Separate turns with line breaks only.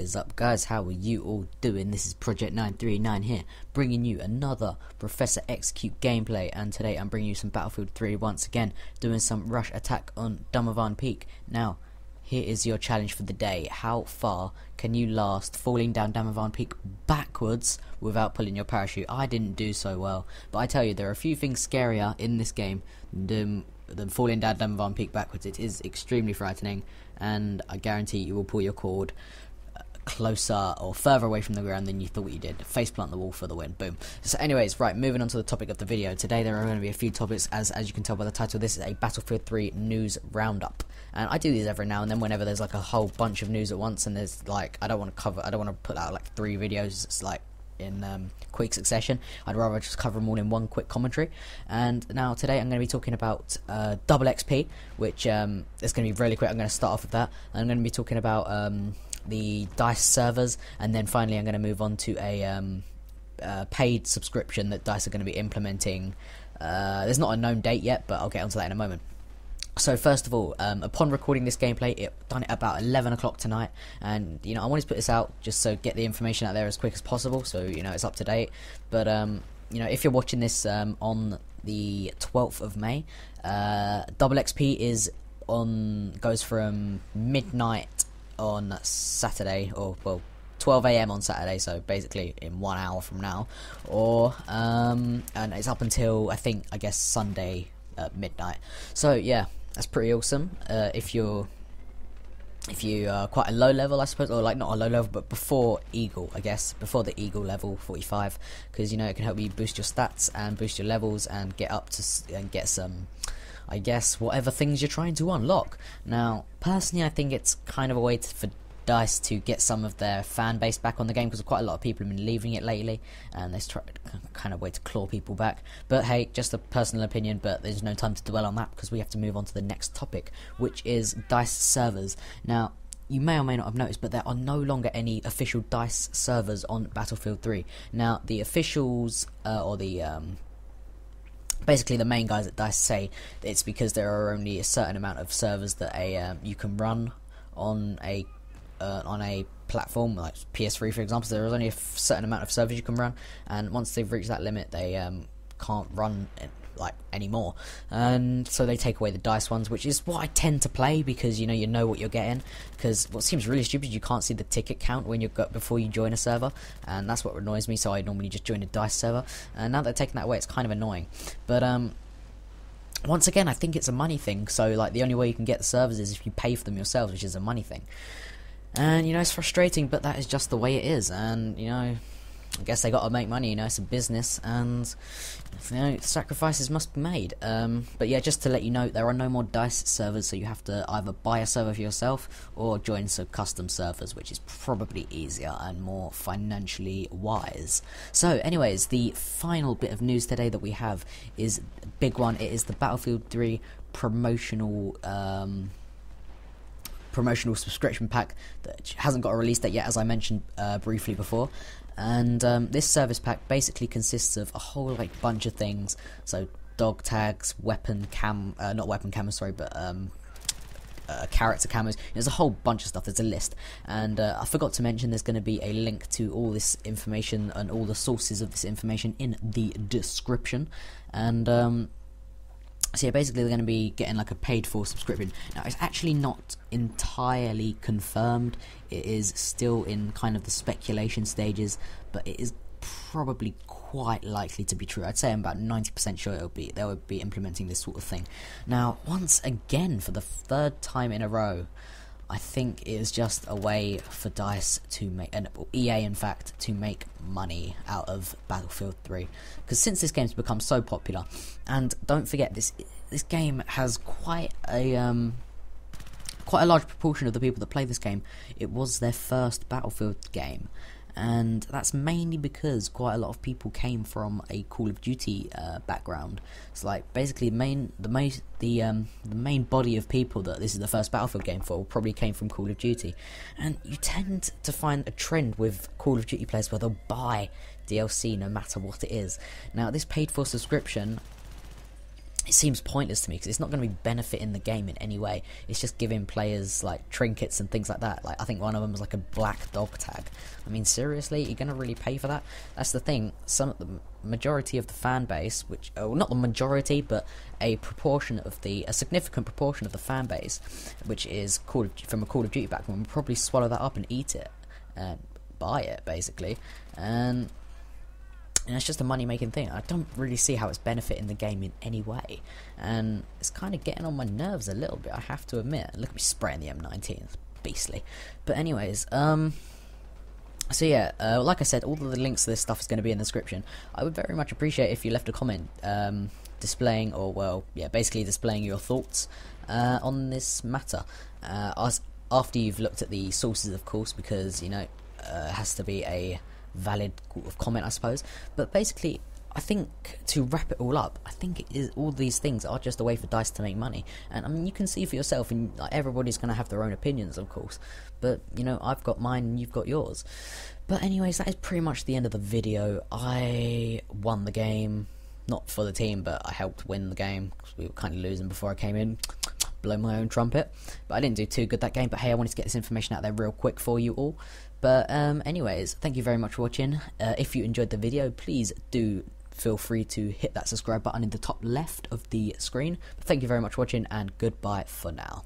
is up, guys? How are you all doing? This is Project 939 here, bringing you another Professor Execute gameplay, and today I'm bringing you some Battlefield 3 once again, doing some rush attack on Donovan Peak. Now, here is your challenge for the day. How far can you last falling down Donovan Peak backwards without pulling your parachute? I didn't do so well, but I tell you, there are a few things scarier in this game than falling down Donovan Peak backwards. It is extremely frightening, and I guarantee you will pull your cord closer or further away from the ground than you thought you did. Faceplant the wall for the win. Boom. So anyways, right, moving on to the topic of the video. Today there are going to be a few topics, as you can tell by the title. This is a Battlefield 3 news roundup, and I do these every now and then whenever there's like a whole bunch of news at once, and there's like I don't want to put out like 3 videos. It's like in quick succession. I'd rather just cover them all in one quick commentary. And now today I'm going to be talking about double XP, which is going to be really quick. I'm going to start off with that. I'm going to be talking about the DICE servers, and then finally I'm going to move on to a paid subscription that DICE are going to be implementing. There's not a known date yet, but I'll get onto that in a moment. So first of all, upon recording this gameplay, it done it about 11 o'clock tonight, and you know I wanted to put this out just so get the information out there as quick as possible, so you know it's up to date. But you know, if you're watching this on the 12th of May, double XP goes from midnight on Saturday, or well 12 AM on Saturday, so basically in 1 hour from now, or and it's up until I guess Sunday at midnight. So yeah, that's pretty awesome. If you are quite a low level, I suppose, or like not a low level, but before Eagle, I guess, before the Eagle level 45, because you know it can help you boost your stats and boost your levels and get up to and get some, I guess, whatever things you're trying to unlock. Now, personally, I think it's kind of a way for DICE to get some of their fan base back on the game, because quite a lot of people have been leaving it lately, and they try kind of way to claw people back. But hey, just a personal opinion, but there's no time to dwell on that because we have to move on to the next topic, which is DICE servers. Now, you may or may not have noticed, but there are no longer any official DICE servers on Battlefield 3. Now, the officials, or the basically the main guys at DICE say it's because there are only a certain amount of servers that you can run on a platform like PS3, for example. So there is only a certain amount of servers you can run, and once they've reached that limit, they can't run like anymore, and so they take away the DICE ones, which is what I tend to play, because you know what you're getting. Because what seems really stupid, you can't see the ticket count when before you join a server, and that's what annoys me. So I normally just join a DICE server, and now they're taking that away, it's kind of annoying. But once again, I think it's a money thing. So like the only way you can get the servers is if you pay for them yourselves, which is a money thing. And you know, it's frustrating, but that is just the way it is. And you know, I guess they got to make money. You know, it's a business, and you know, sacrifices must be made. But yeah, just to let you know, there are no more DICE servers, so you have to either buy a server for yourself or join some custom servers, which is probably easier and more financially wise. So anyways, the final bit of news today that we have is a big one. It is the Battlefield 3 promotional subscription pack that hasn't got a release date yet, as I mentioned briefly before. And this service pack basically consists of a whole bunch of things. So dog tags, character camos. There's a whole bunch of stuff. There's a list, and I forgot to mention there's going to be a link to all this information and all the sources of this information in the description. And so yeah, basically they're going to be getting like a paid for subscription. Now, it's actually not entirely confirmed. It is still in kind of the speculation stages, but it is probably quite likely to be true. I'd say I'm about 90% sure they will be implementing this sort of thing. Now, once again, for the 3rd time in a row, I think it is just a way for DICE to make, and EA in fact, to make money out of Battlefield 3. Because since this game's become so popular, and don't forget, this game has quite a large proportion of the people that play this game, it was their first Battlefield game. And that's mainly because quite a lot of people came from a Call of Duty background. So like basically the main body of people that this is the first Battlefield game for probably came from Call of Duty. And you tend to find a trend with Call of Duty players where they'll buy DLC no matter what it is. Now, this paid for subscription it seems pointless to me because it's not going to be benefiting the game in any way. It's just giving players like trinkets and things like that. Like I think one of them was like a black dog tag. I mean, seriously, you're going to really pay for that? That's the thing. The majority of the fan base, which not the majority, but a significant proportion of the fan base, which is from a Call of Duty background, will probably swallow that up and eat it and buy it basically, and it's just a money-making thing. I don't really see how it's benefiting the game in any way, and it's kind of getting on my nerves a little bit, I have to admit. Look at me spraying the M19, it's beastly. But anyways, so yeah, like I said, all of the links to this stuff is going to be in the description. I would very much appreciate if you left a comment displaying your thoughts on this matter. After you've looked at the sources, of course, because, you know, it has to be a valid comment, I suppose. But basically, I think to wrap it all up, I think it is, all these things are just a way for DICE to make money. And I mean, you can see for yourself, and like, everybody's going to have their own opinions, of course. But, you know, I've got mine and you've got yours. But anyways, that is pretty much the end of the video. I won the game, not for the team, but I helped win the game because we were kind of losing before I came in. Blow my own trumpet. But I didn't do too good that game. But hey, I wanted to get this information out there real quick for you all. But anyways, thank you very much for watching. If you enjoyed the video, please do feel free to hit that subscribe button in the top left of the screen. But thank you very much for watching, and goodbye for now.